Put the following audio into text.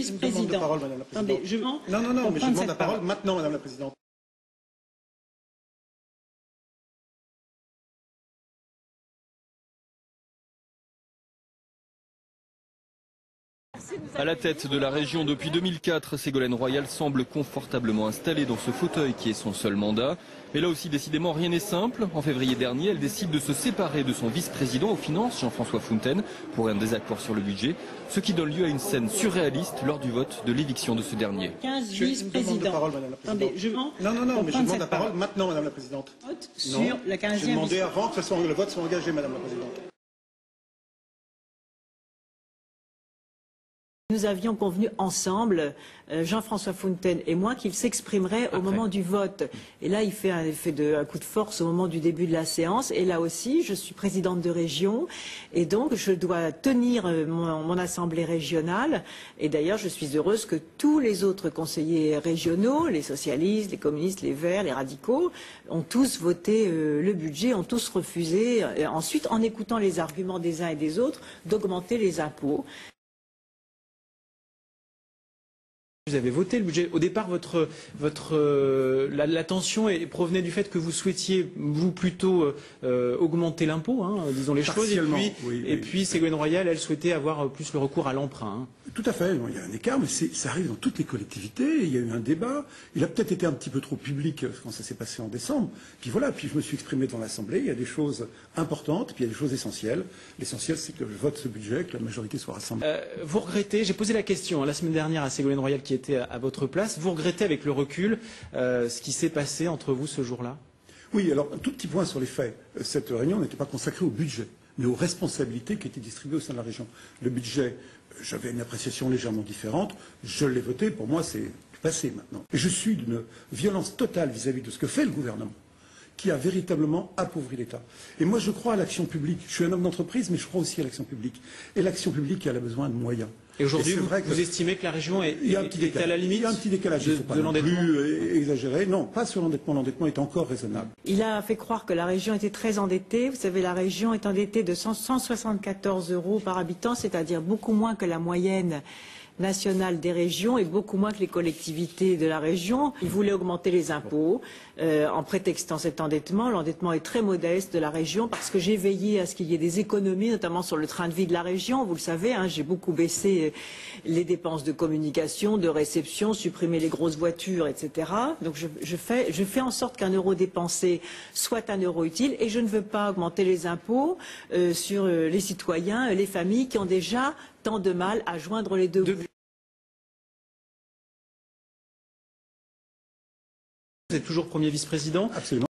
vice-président. Attendez, non, mais je demande la parole maintenant, Madame la Présidente. À la tête de la région depuis 2004, Ségolène Royal semble confortablement installée dans ce fauteuil qui est son seul mandat. Mais là aussi, décidément, rien n'est simple. En février dernier, elle décide de se séparer de son vice-président aux finances, Jean-François Fontaine, pour un désaccord sur le budget, ce qui donne lieu à une scène surréaliste lors du vote de l'éviction de ce dernier. 15 vice-présidents. Attendez, Non, mais je demande la parole maintenant, Madame la Présidente. Sur la 15e. J'ai demandé avant que le vote soit engagé, Madame la Présidente. Nous avions convenu ensemble, Jean-François Fontaine et moi, qu'il s'exprimerait au moment du vote. Et là, il fait un coup de force au moment du début de la séance. Et là aussi, je suis présidente de région. Et donc, je dois tenir mon assemblée régionale. Et d'ailleurs, je suis heureuse que tous les autres conseillers régionaux, les socialistes, les communistes, les Verts, les radicaux, ont tous voté le budget, ont tous refusé, ensuite, en écoutant les arguments des uns et des autres, d'augmenter les impôts. Vous avez voté le budget. Au départ, la tension provenait du fait que vous souhaitiez, vous, plutôt augmenter l'impôt, disons les choses. Et puis Ségolène Royal, elle souhaitait avoir plus le recours à l'emprunt. Tout à fait. Il y a un écart, mais ça arrive dans toutes les collectivités. Il y a eu un débat. Il a peut-être été un petit peu trop public quand ça s'est passé en décembre. Puis voilà, puis je me suis exprimé devant l'Assemblée. Il y a des choses importantes, puis il y a des choses essentielles. L'essentiel, c'est que je vote ce budget, que la majorité soit rassemblée. Vous regrettez, j'ai posé la question la semaine dernière à Ségolène Royal qui était à votre place, vous regrettez avec le recul ce qui s'est passé entre vous ce jour-là? Oui, alors un tout petit point sur les faits. Cette réunion n'était pas consacrée au budget, mais aux responsabilités qui étaient distribuées au sein de la région. Le budget, j'avais une appréciation légèrement différente, je l'ai voté, pour moi c'est du passé maintenant. Et je suis d'une violence totale vis-à-vis de ce que fait le gouvernement, qui a véritablement appauvri l'État. Et moi je crois à l'action publique. Je suis un homme d'entreprise, mais je crois aussi à l'action publique. Et l'action publique, elle a besoin de moyens. Et aujourd'hui, vous estimez que la région est à la limite? Il y a un petit décalage. Il ne faut pas non plus exagérer. Non, pas sur l'endettement. L'endettement est encore raisonnable. Il a fait croire que la région était très endettée. Vous savez, la région est endettée de 174 € par habitant, c'est-à-dire beaucoup moins que la moyenne nationale des régions et beaucoup moins que les collectivités de la région. Il voulait augmenter les impôts en prétextant cet endettement. L'endettement est très modeste de la région parce que j'ai veillé à ce qu'il y ait des économies, notamment sur le train de vie de la région. Vous le savez, j'ai beaucoup baissé les dépenses de communication, de réception, supprimé les grosses voitures, etc. Donc je fais en sorte qu'un euro dépensé soit un euro utile et je ne veux pas augmenter les impôts sur les citoyens, les familles qui ont déjà tant de mal à joindre les deux bouts. Vous êtes toujours premier vice-président. Absolument.